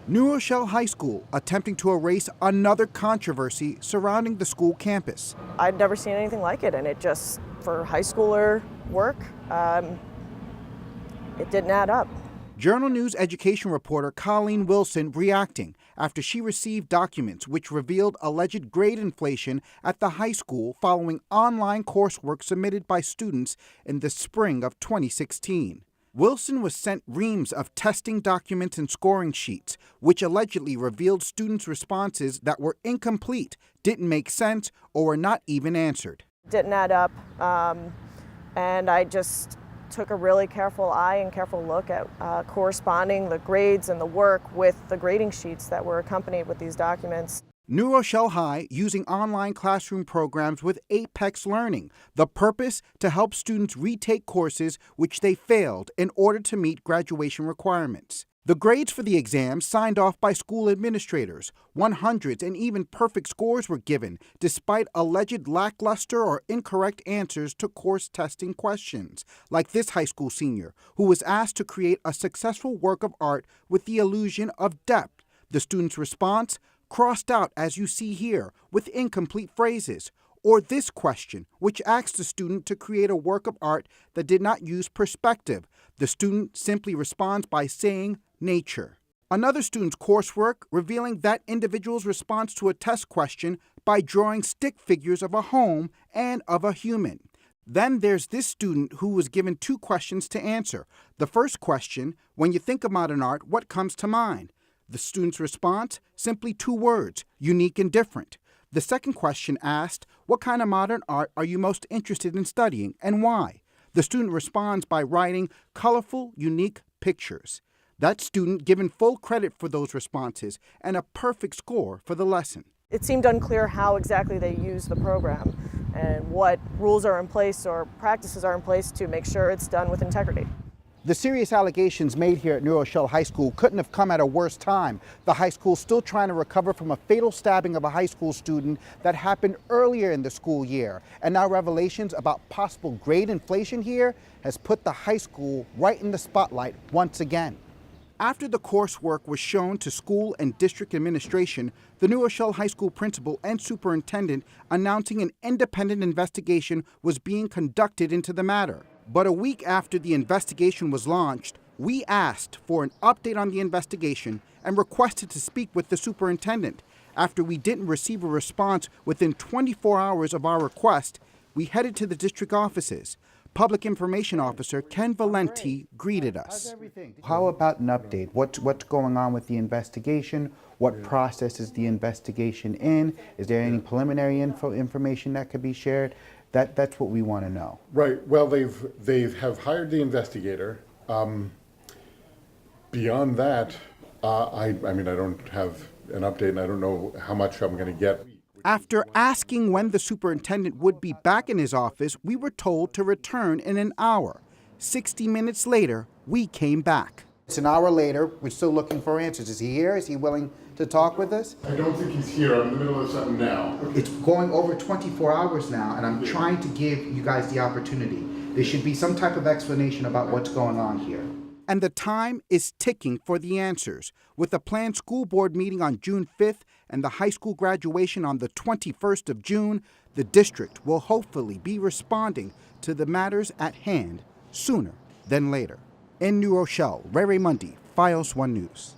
New Rochelle High School attempting to erase another controversy surrounding the school campus. I'd never seen anything like it, and it just, for high schooler work, it didn't add up. Journal News education reporter Colleen Wilson reacting after she received documents which revealed alleged grade inflation at the high school following online coursework submitted by students in the spring of 2016. Wilson was sent reams of testing documents and scoring sheets, which allegedly revealed students' responses that were incomplete, didn't make sense, or were not even answered. Didn't add up, and I just took a really careful eye and careful look at corresponding the grades and the work with the grading sheets that were accompanied with these documents. New Rochelle High using online classroom programs with Apex Learning. The purpose to help students retake courses which they failed in order to meet graduation requirements. The grades for the exams signed off by school administrators. 100s and even perfect scores were given, despite alleged lackluster or incorrect answers to course testing questions, like this high school senior, who was asked to create a successful work of art with the illusion of depth. The student's response? Crossed out as you see here, with incomplete phrases. Or this question, which asks the student to create a work of art that did not use perspective. The student simply responds by saying nature. Another student's coursework revealing that individual's response to a test question by drawing stick figures of a home and of a human. Then there's this student who was given 2 questions to answer. The first question, when you think of modern art, what comes to mind? The student's response, simply 2 words, unique and different. The second question asked, what kind of modern art are you most interested in studying and why? The student responds by writing colorful, unique pictures. That student given full credit for those responses and a perfect score for the lesson. It seemed unclear how exactly they use the program and what rules are in place or practices are in place to make sure it's done with integrity. The serious allegations made here at New Rochelle High School couldn't have come at a worse time. The high school still trying to recover from a fatal stabbing of a high school student that happened earlier in the school year. And now revelations about possible grade inflation here has put the high school right in the spotlight once again. After the coursework was shown to school and district administration, the New Rochelle High School principal and superintendent announcing an independent investigation was being conducted into the matter. But a week after the investigation was launched, we asked for an update on the investigation and requested to speak with the superintendent. After we didn't receive a response within 24 hours of our request, we headed to the district offices. Public Information Officer Ken Valenti greeted us. How about an update? What's going on with the investigation? What process is the investigation in? Is there any preliminary information that could be shared? That's what we want to know. Right. Well, they have hired the investigator. Beyond that, I mean, I don't have an update, and I don't know how much I'm going to get. After asking when the superintendent would be back in his office, we were told to return in an hour. 60 minutes later, we came back. It's an hour later. We're still looking for answers. Is he here? Is he willing to talk with us? I don't think he's here. I'm in the middle of something now. It's going over 24 hours now, and I'm trying to give you guys the opportunity. There should be some type of explanation about what's going on here. And the time is ticking for the answers. With a planned school board meeting on June 5th and the high school graduation on the 21st of June, the district will hopefully be responding to the matters at hand sooner than later. In New Rochelle, Raimundi, Fios 1 News.